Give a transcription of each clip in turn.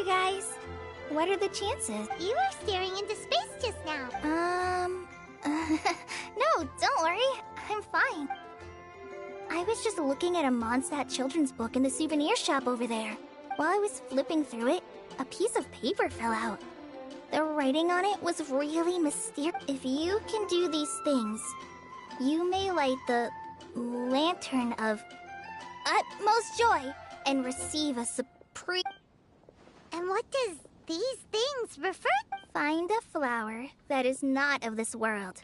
guys. What are the chances? You were staring into space just now. No, don't worry. I'm fine. I was just looking at a Mondstadt children's book in the souvenir shop over there. While I was flipping through it, a piece of paper fell out. The writing on it was really mysterious. If you can do these things, you may light the lantern of utmost joy and receive a supreme... And what does these things refer to? Find a flower that is not of this world.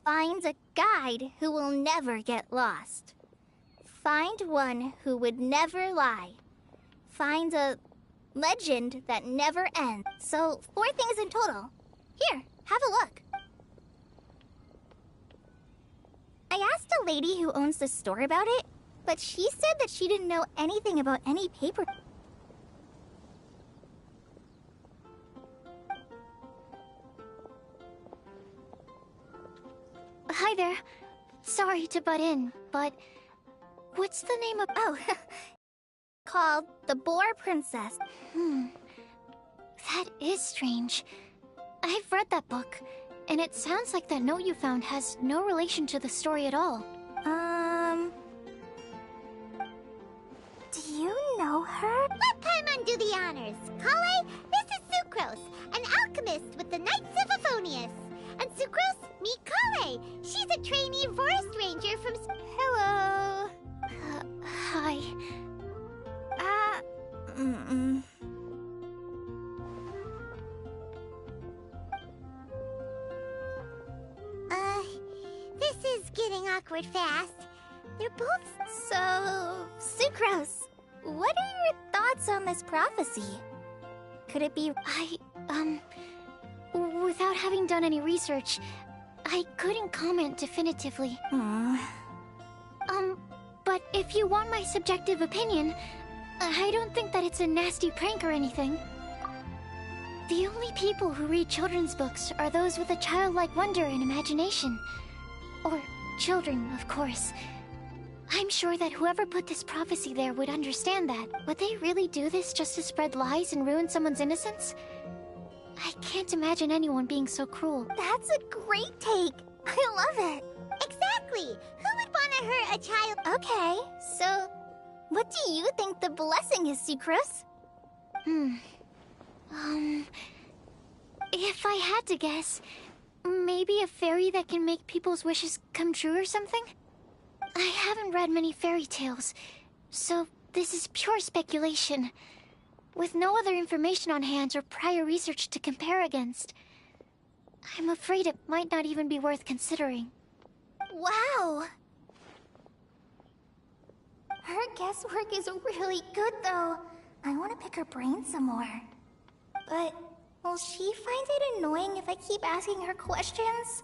Find a guide who will never get lost. Find one who would never lie. Find a legend that never ends. So, 4 things in total. Here, have a look. I asked a lady who owns the store about it, but she said that she didn't know anything about any paper. Hi there. Sorry to butt in, but what's the name of... Oh, called the Boar Princess. That is strange. I've read that book, and it sounds like that note you found has no relation to the story at all. Do you know her? Let Paimon do the honors. Kale, this is Sucrose, an alchemist with the Knights of Favonius. And Sucrose, meet Kale. She's a trainee forest ranger from... Hello. Hi. This is getting awkward fast. They're both... So, Sucrose, what are your thoughts on this prophecy? Could it be... Without having done any research, I couldn't comment definitively. But if you want my subjective opinion, I don't think that it's a nasty prank or anything. The only people who read children's books are those with a childlike wonder and imagination. Or children, of course. I'm sure that whoever put this prophecy there would understand that. Would they really do this just to spread lies and ruin someone's innocence? I can't imagine anyone being so cruel. That's a great take. I love it. Exactly. Who would want to hurt a child? Okay, so what do you think the blessing is, Sucrose? If I had to guess, maybe a fairy that can make people's wishes come true or something? I haven't read many fairy tales, so this is pure speculation. With no other information on hand or prior research to compare against, I'm afraid it might not even be worth considering. Wow! Her guesswork is really good, though. I want to pick her brain some more. But will she find it annoying if I keep asking her questions?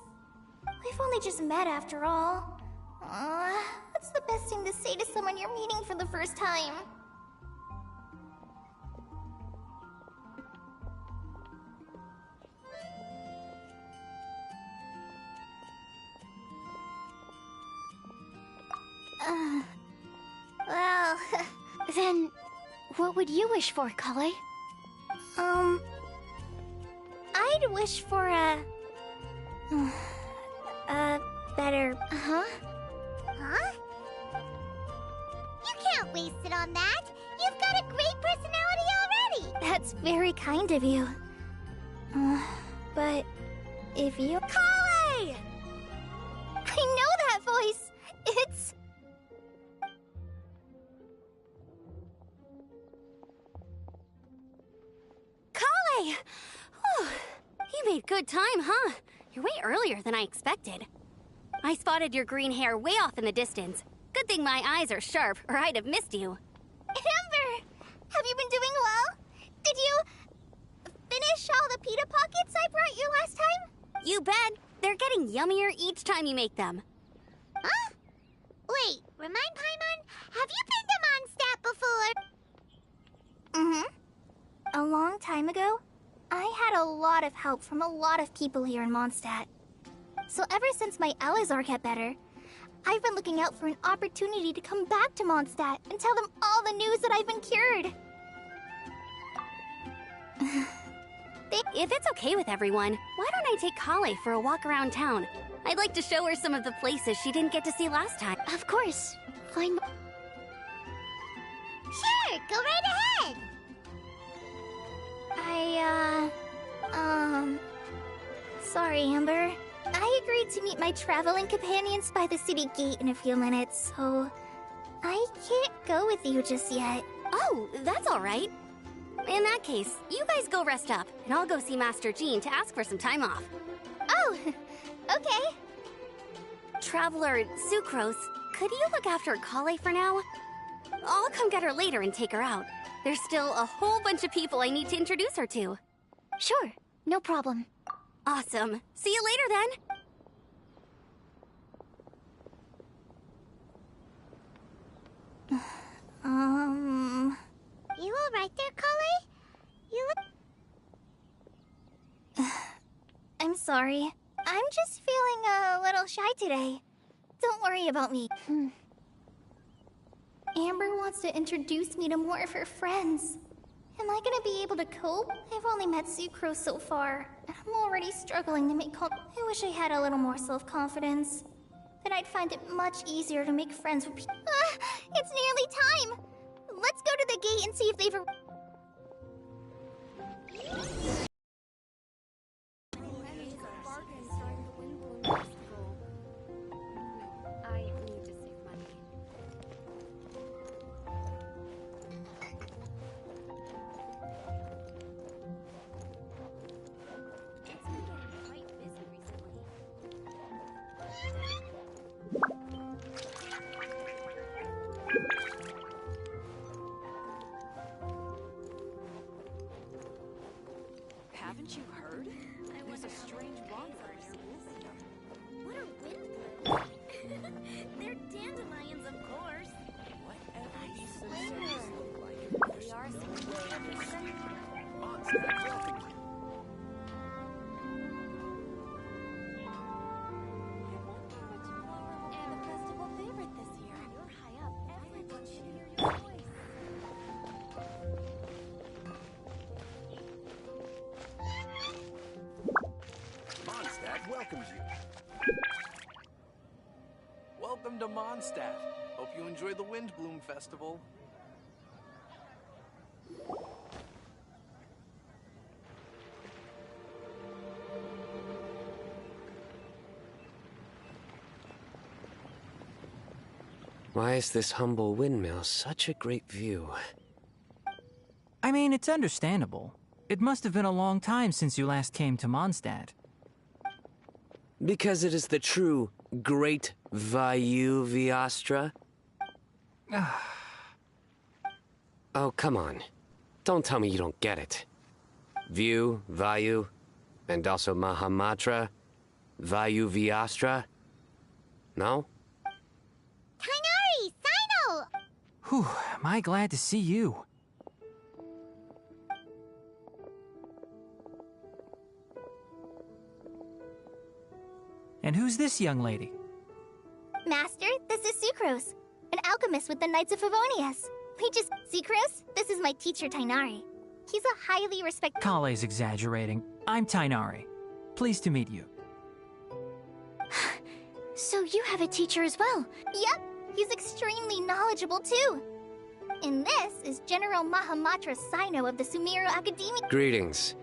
We've only just met after all. What's the best thing to say to someone you're meeting for the first time? Well... Then, what would you wish for, Kale? I'd wish for a better... Huh? You can't waste it on that. You've got a great personality already. That's very kind of you. But if you... Kale! I know that voice! It's... Kale! Whew. You made good time, huh? You're way earlier than I expected. I spotted your green hair way off in the distance. Good thing my eyes are sharp, or I'd have missed you. Amber! Have you been doing well? Did you finish all the pita pockets I brought you last time? You bet. They're getting yummier each time you make them. Huh? Wait, remind Paimon, have you been to Mondstadt before? A long time ago, I had a lot of help from a lot of people here in Mondstadt. So ever since my Alizar got better, I've been looking out for an opportunity to come back to Mondstadt and tell them all the news that I've been cured. If it's okay with everyone, why don't I take Kale for a walk around town? I'd like to show her some of the places she didn't get to see last time. Of course. Fine. Sure, go right ahead. Sorry, Amber. I agreed to meet my traveling companions by the city gate in a few minutes, so I can't go with you just yet. Oh, that's all right. In that case, you guys go rest up, and I'll go see Master Jean to ask for some time off. Oh, okay. Traveler Sucrose, could you look after Kale for now? I'll come get her later and take her out. There's still a whole bunch of people I need to introduce her to. Sure, no problem. Awesome. See you later then. You all right there, Kale? You look... I'm sorry. I'm just feeling a little shy today. Don't worry about me. Amber wants to introduce me to more of her friends. Am I gonna be able to cope? I've only met Sucrose so far, and I'm already struggling to make I wish I had a little more self-confidence. Then I'd find it much easier to make friends with people. It's nearly time! Let's go to the gate and see if they've... I need to save money. It's been getting quite busy recently. Haven't you heard? There's a strange bonfire near Wolfia. What are windblows? They're dandelions, of course. Whatever these swear. sensations look like, They are significant. monsters welcome you. And the festival favorite this year. You're high up. Everyone should hear your voice. Mondstadt welcomes you. Welcome to Mondstadt. Hope you enjoy the Windbloom Festival. Why is this humble windmill such a great view? I mean, it's understandable. It must have been a long time since you last came to Mondstadt. Because it is the true Great Vayu Viastra? Oh, come on. Don't tell me you don't get it. View, Vayu, and also Mahamatra, Vayu Viastra? No? Kainari! Sino! Whew, am I glad to see you. And who's this young lady? Master, this is Sucrose, an alchemist with the Knights of Favonius. Sucrose, this is my teacher, Tainari. He's a highly respected... Kale's exaggerating. I'm Tainari. Pleased to meet you. So you have a teacher as well? Yep, he's extremely knowledgeable too. And this is General Mahamatra Sino of the Sumeru Academy. Greetings.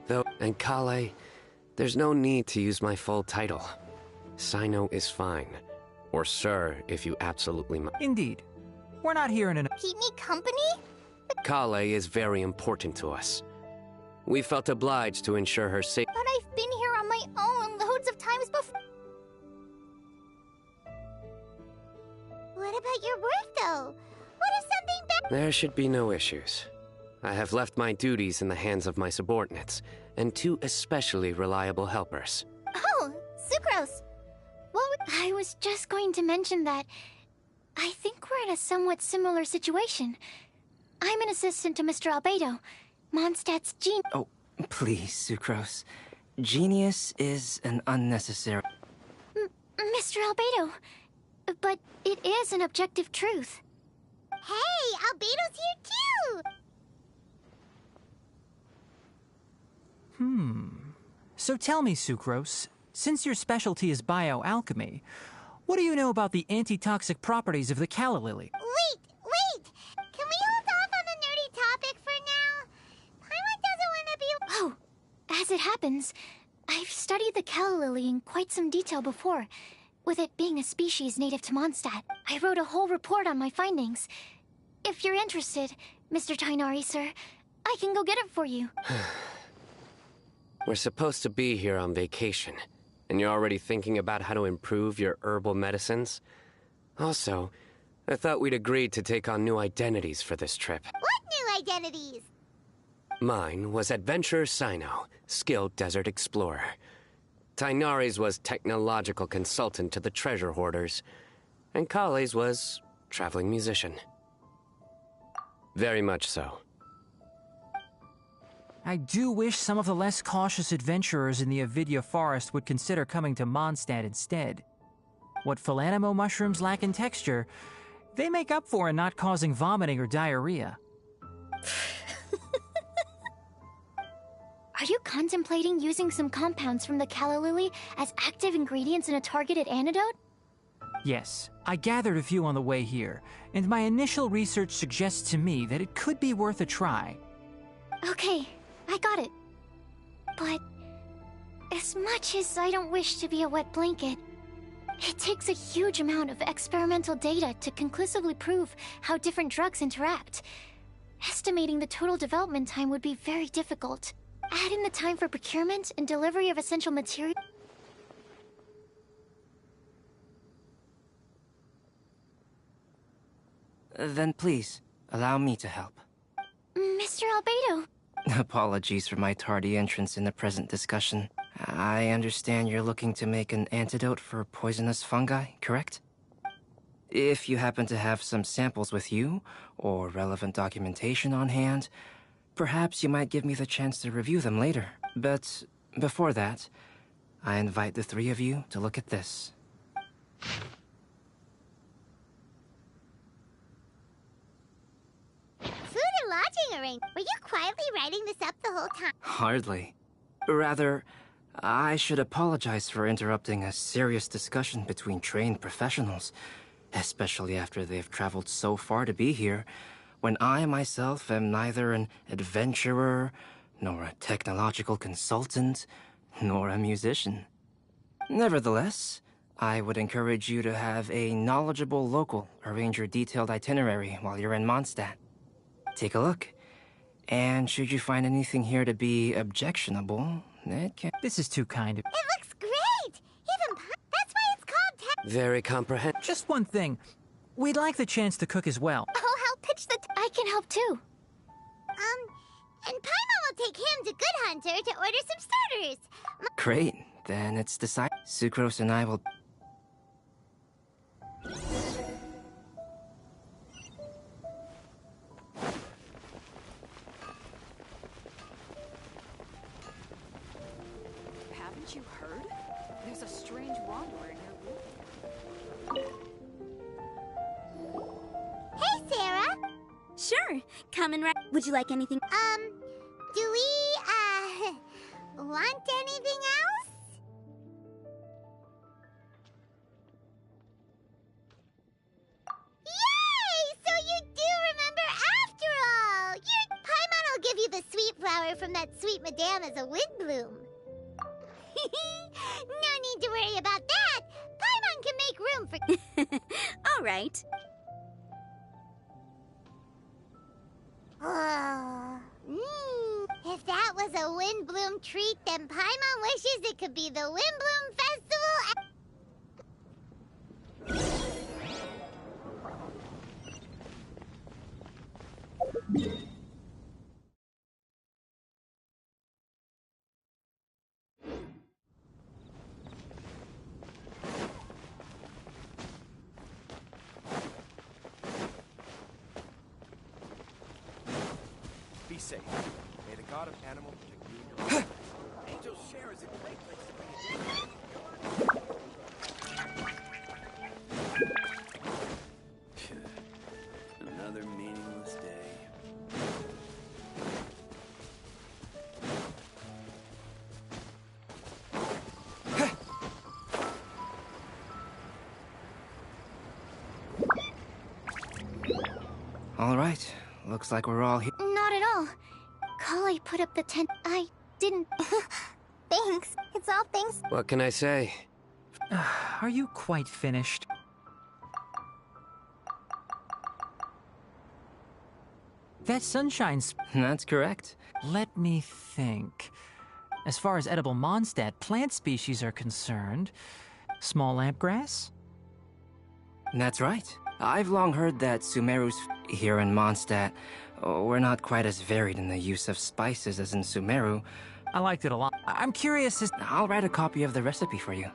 Though, and Kale, there's no need to use my full title. Sino is fine. Or sir, if you absolutely must. Indeed. We're not here in an... Keep me company? Kale is very important to us. We felt obliged to ensure her safety. But I've been here on my own loads of times before. What about your work, though? What if something bad... There should be no issues. I have left my duties in the hands of my subordinates, and two especially reliable helpers. Oh, Sucrose! I was just going to mention that I think we're in a somewhat similar situation. I'm an assistant to Mr. Albedo, Mondstadt's genius. Oh, please, Sucrose. Genius is an unnecessary... Mr. Albedo, but it is an objective truth. Hey, Albedo's here, too! So tell me, Sucrose, since your specialty is bioalchemy, what do you know about the antitoxic properties of the calla lily? Wait! Can we hold off on the nerdy topic for now? Paimon doesn't want to be... Oh, as it happens, I've studied the calla lily in quite some detail before, with it being a species native to Mondstadt. I wrote a whole report on my findings. If you're interested, Mr. Tainari, sir, I can go get it for you. We're supposed to be here on vacation, and you're already thinking about how to improve your herbal medicines? Also, I thought we'd agreed to take on new identities for this trip. What new identities? Mine was Adventurer Sino, skilled desert explorer. Tainari's was technological consultant to the treasure hoarders, and Kale's was traveling musician. Very much so. I do wish some of the less cautious adventurers in the Avidya forest would consider coming to Mondstadt instead. What Philanimo mushrooms lack in texture, they make up for in not causing vomiting or diarrhea. Are you contemplating using some compounds from the calla lily as active ingredients in a targeted antidote? Yes, I gathered a few on the way here, and my initial research suggests to me that it could be worth a try. Okay, I got it. But as much as I don't wish to be a wet blanket, it takes a huge amount of experimental data to conclusively prove how different drugs interact. Estimating the total development time would be very difficult. Add in the time for procurement and delivery of essential materials. Then please, allow me to help. Mr. Albedo. Apologies for my tardy entrance in the present discussion. I understand you're looking to make an antidote for poisonous fungi, correct? If you happen to have some samples with you, or relevant documentation on hand, perhaps you might give me the chance to review them later. But before that, I invite the three of you to look at this. Food and lodging arrangement. Were you quietly writing this up the whole time? Hardly. Rather, I should apologize for interrupting a serious discussion between trained professionals, especially after they've traveled so far to be here, when I myself am neither an adventurer, nor a technological consultant, nor a musician. Nevertheless, I would encourage you to have a knowledgeable local arrange your detailed itinerary while you're in Mondstadt. Take a look, and should you find anything here to be objectionable, it can... This is too kind of... It looks great! That's why it's called Very comprehensive. Just one thing. We'd like the chance to cook as well. I'll help pitch the... I can help too. And Paimon will take him to Good Hunter to order some starters. Great, then it's decided. Sucrose and I will... Haven't you heard? There's a strange wanderer in your room. Hey, Sarah! Sure, come and would you like anything? Do we, want anything else? Yay! So you do remember after all! Paimon will give you the sweet flower from that sweet madame as a wind bloom. No need to worry about that! Paimon can make room for... All right. If that was a Windbloom treat, then Paimon wishes it could be the Windbloom Festival. Be safe. May the god of animal protect you and your Angel's Share is a great place to be. Another meaningless day. All right. Looks like we're all here. Not at all. Kale put up the tent. I didn't. Thanks. It's all thanks. What can I say? Are you quite finished? That sunshine's... That's correct. Let me think. As far as edible Mondstadt plant species are concerned, small lampgrass? That's right. I've long heard that Sumeru's here in Mondstadt were not quite as varied in the use of spices as in Sumeru. I liked it a lot. I'm curious as... I'll write a copy of the recipe for you.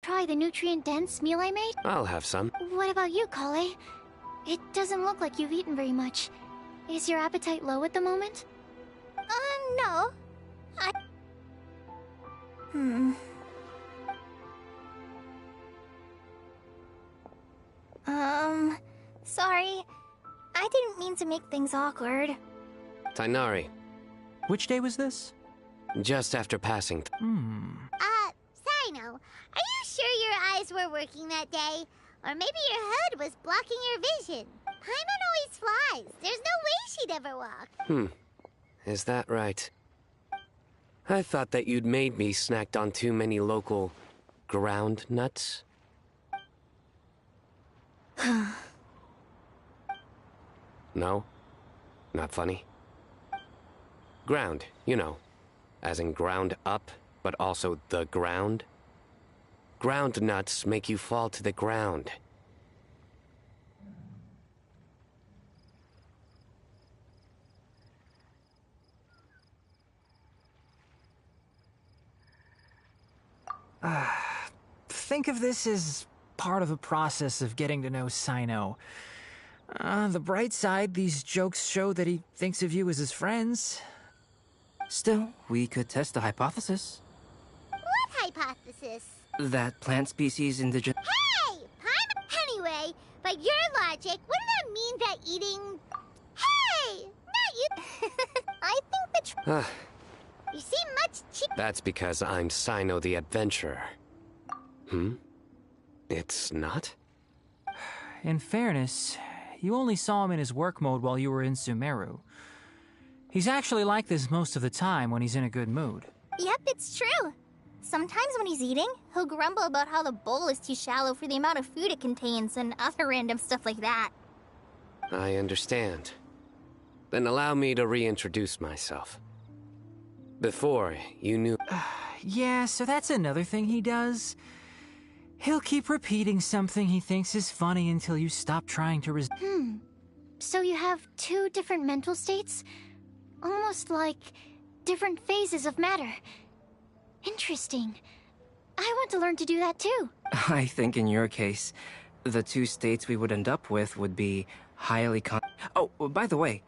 Try the nutrient-dense meal I made? I'll have some. What about you, Kale? It doesn't look like you've eaten very much. Is your appetite low at the moment? No. Sorry. I didn't mean to make things awkward. Tainari, Which day was this? just after passing. Sino, are you sure your eyes were working that day? Or maybe your hood was blocking your vision? Paimon always flies. There's no way she'd ever walk. Is that right? I thought that you'd made me snacked on too many local ground nuts. No? Not funny? Ground, you know. As in ground up, but also the ground. Ground nuts make you fall to the ground. Think of this as part of the process of getting to know Sino. On the bright side, these jokes show that he thinks of you as his friends. Still, we could test the hypothesis. What hypothesis? That plant species indigenous... Hey! Paimon... Anyway, by your logic, wouldn't that mean that eating... Hey! Not you... I think the You seem much cheap... That's because I'm Sino the Adventurer. It's not? In fairness, you only saw him in his work mode while you were in Sumeru. He's actually like this most of the time when he's in a good mood. Yep, it's true. Sometimes when he's eating, he'll grumble about how the bowl is too shallow for the amount of food it contains and other random stuff like that. I understand. Then allow me to reintroduce myself. Before, you knew... Yeah, so that's another thing he does. He'll keep repeating something he thinks is funny until you stop trying to So you have two different mental states? Almost like different phases of matter. Interesting. I want to learn to do that too. I think in your case, the two states we would end up with would be highly Oh, by the way,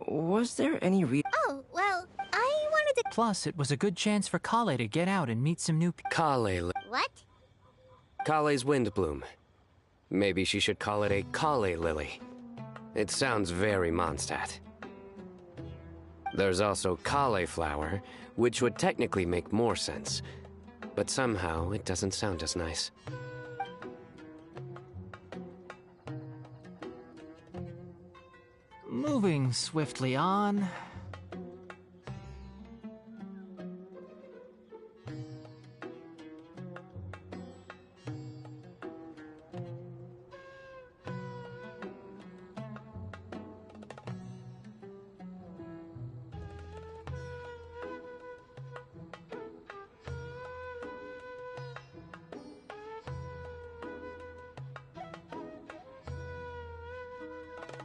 was there any Oh, well, I wanted to... Plus, it was a good chance for Kale to get out and meet some new Kale. What? Kale's Windbloom. Maybe she should call it a Kale Lily. It sounds very Mondstadt. There's also Cauliflower, which would technically make more sense, but somehow it doesn't sound as nice. Moving swiftly on.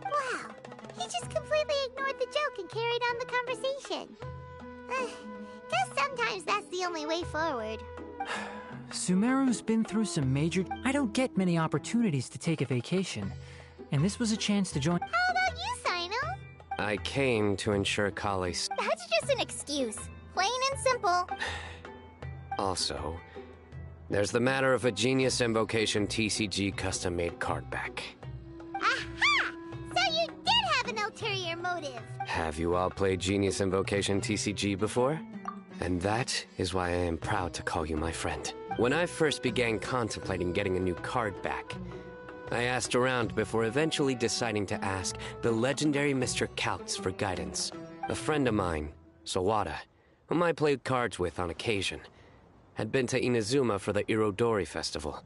Wow. He just completely ignored the joke and carried on the conversation. Guess sometimes that's the only way forward. Sumeru's been through some major... I don't get many opportunities to take a vacation, and this was a chance to join... How about you, Sino? I came to ensure Kale's... That's just an excuse. Plain and simple. Also, there's the matter of a Genius Invocation TCG custom-made card back. Aha! So you did have an ulterior motive. Have you all played Genius Invocation TCG before? And that is why I am proud to call you my friend. When I first began contemplating getting a new card back, I asked around before eventually deciding to ask the legendary Mr. Kaltz for guidance. A friend of mine, Sawada, whom I played cards with on occasion, had been to Inazuma for the Irodori festival.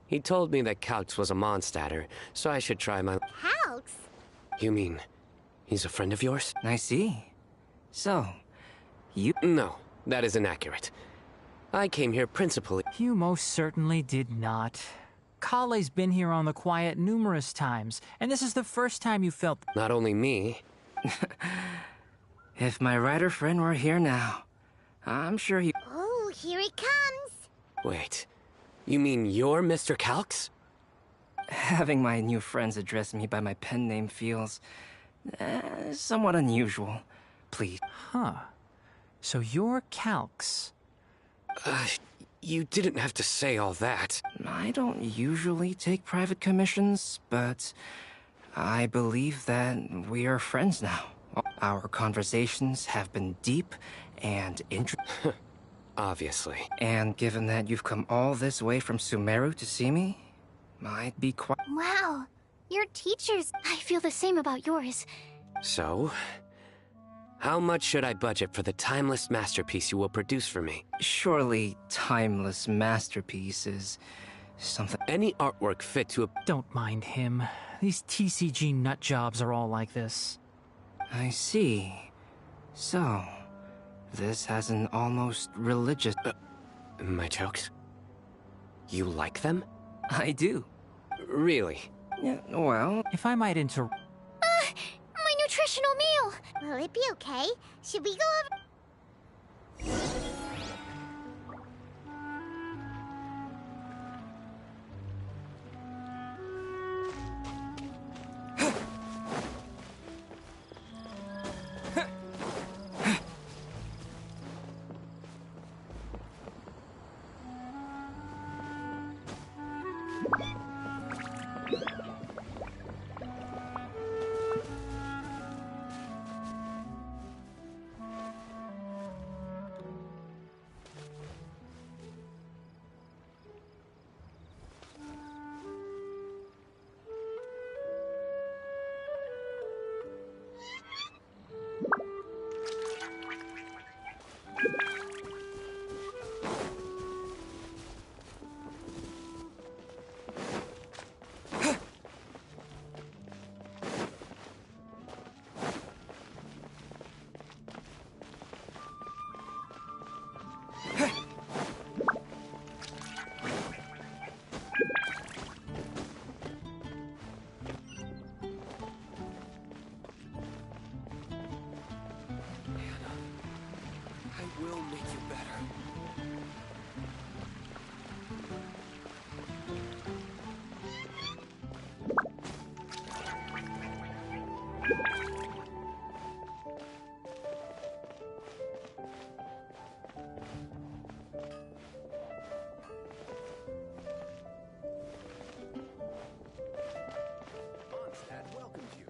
He told me that Kaltz was a Mondstadter, so I should try my... Halks? You mean, he's a friend of yours? I see. So, you... No, that is inaccurate. I came here principally... You most certainly did not. Kale's been here on the quiet numerous times, and this is the first time you felt... Not only me... If my writer friend were here now, I'm sure he... Oh, here he comes. Wait, you mean you're Mr. Kaltz? Having my new friends address me by my pen name feels... somewhat unusual. Please. Huh. So you're Kaltz. You didn't have to say all that. I don't usually take private commissions, but I believe that we are friends now. Our conversations have been deep and interesting. Obviously. And given that you've come all this way from Sumeru to see me, I'd be quite... Wow, your teachers... I feel the same about yours. So, how much should I budget for the timeless masterpiece you will produce for me? Surely timeless masterpiece is something... Any artwork fit to a... Don't mind him. These TCG nut jobs are all like this. I see. So, this has an almost religious... My jokes? You like them? I do. Really? Yeah, well... If I might interrupt... My nutritional meal! Will it be okay? Should we go over... I will make you better. Mondstadt welcomes you.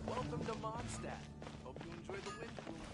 Welcome to Mondstadt. Hope you enjoy the wind.